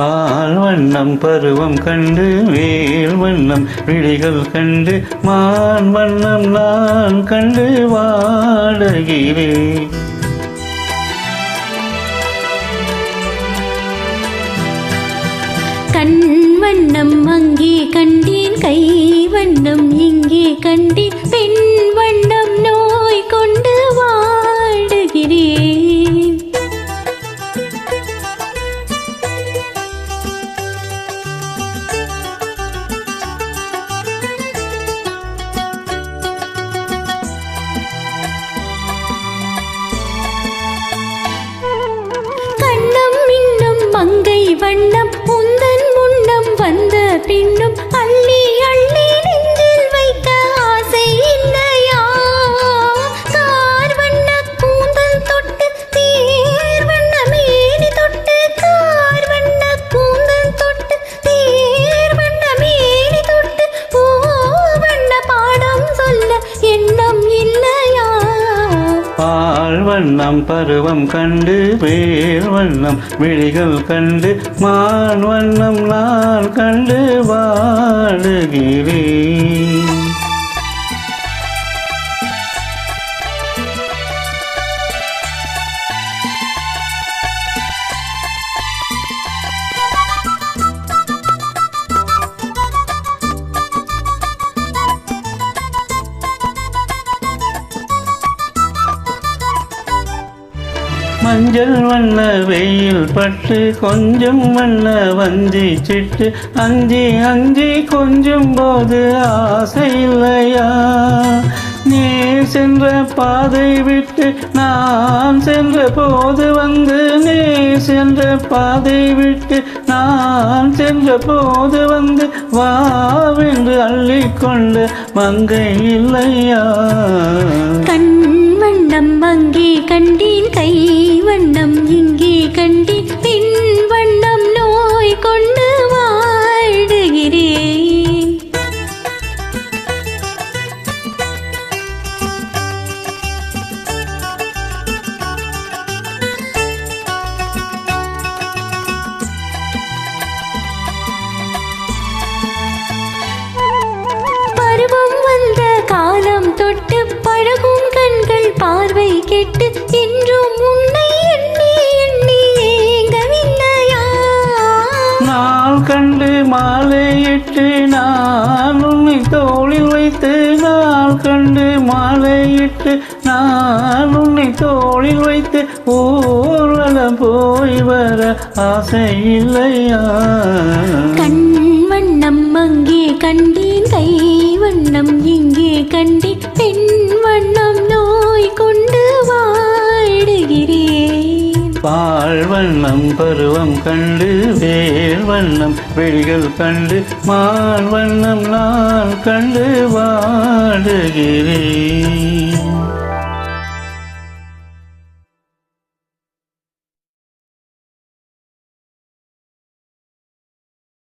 பால் வண்ணம் பருவம் கண்டு வேல் வண்ணம் விழிகள் கண்டு மான் வண்ணம் நான் கண்டு வாடுகிறேன். கண் வண்ணம் அங்கே கண்டேன், கை வண்ணம் இங்கே கண்டேன், பெண் வண்ணம் நோய் கொண்டு வாடுகிறேன். கண்ணம் இன்னும் மங்கை வண்ணம் உந்தன் முன்னம் வந்த பின்னும் அள்ளி அள்ளி நெஞ்சில் வைக்க ஆசை இல்லையா? கார் வண்ண கூந்தல் தொட்டு தேர் வண்ண மேனி தொட்டு, கார் வண்ண கூந்தல் தொட்டு தேர் வண்ண மேனி தொட்டு, பூ வண்ண பாடம் சொல்ல எண்ணம் இல்லையா? பால் வண்ணம் பருவம் கண்டு வேல் வண்ணம் விழிகள் கண்டு மான் வண்ணம் நான் கண்டு வாடுகிறேன். மஞ்சள் வண்ண வெயில் பட்டு கொஞ்சம் வண்ண வஞ்சி சிட்டு அஞ்சி அஞ்சி கொஞ்சம் போது ஆசை இல்லையா? நீ சென்ற பாதை விட்டு நான் சென்ற போது வந்து, நீ சென்ற பாதை விட்டு நான் சென்ற போது வந்து வாவென்று அள்ளிக்கொண்டு மங்கை இல்லையா? கண் வண்ணம் அங்கே கண்டேன், கை வண்ணம் இங்கே கண்டேன், பெண் வண்ணம் நோய் கொண்டு வாடுகிறேன். பருவம் வந்த காலம் தொட்டு பழகும் கண்கள் பார்வை கெட்டு என்றும் உன்னை எண்ணி எண்ணி ஏங்கவில்லையா? நாள் கண்டு மாலையிட்டு நான் உன்னை தோளில் வைத்து, நாள் கண்டு மாலையிட்டு நான் உன்னை தோளில் வைத்து ஊர்வலம் போய் வர ஆசை இல்லையா? கண் வண்ணம் அங்கே கண்டேன், கை வண்ணம் இங்கே கண்டேன், பெண் வண்ணம் நோய் கொண்டு வாடுகிறேன். பால் வண்ணம் பருவம் கண்டு வேல் வண்ணம் விழிகள் கண்டு மான் வண்ணம் நான் கண்டு வாடுகிறேன்.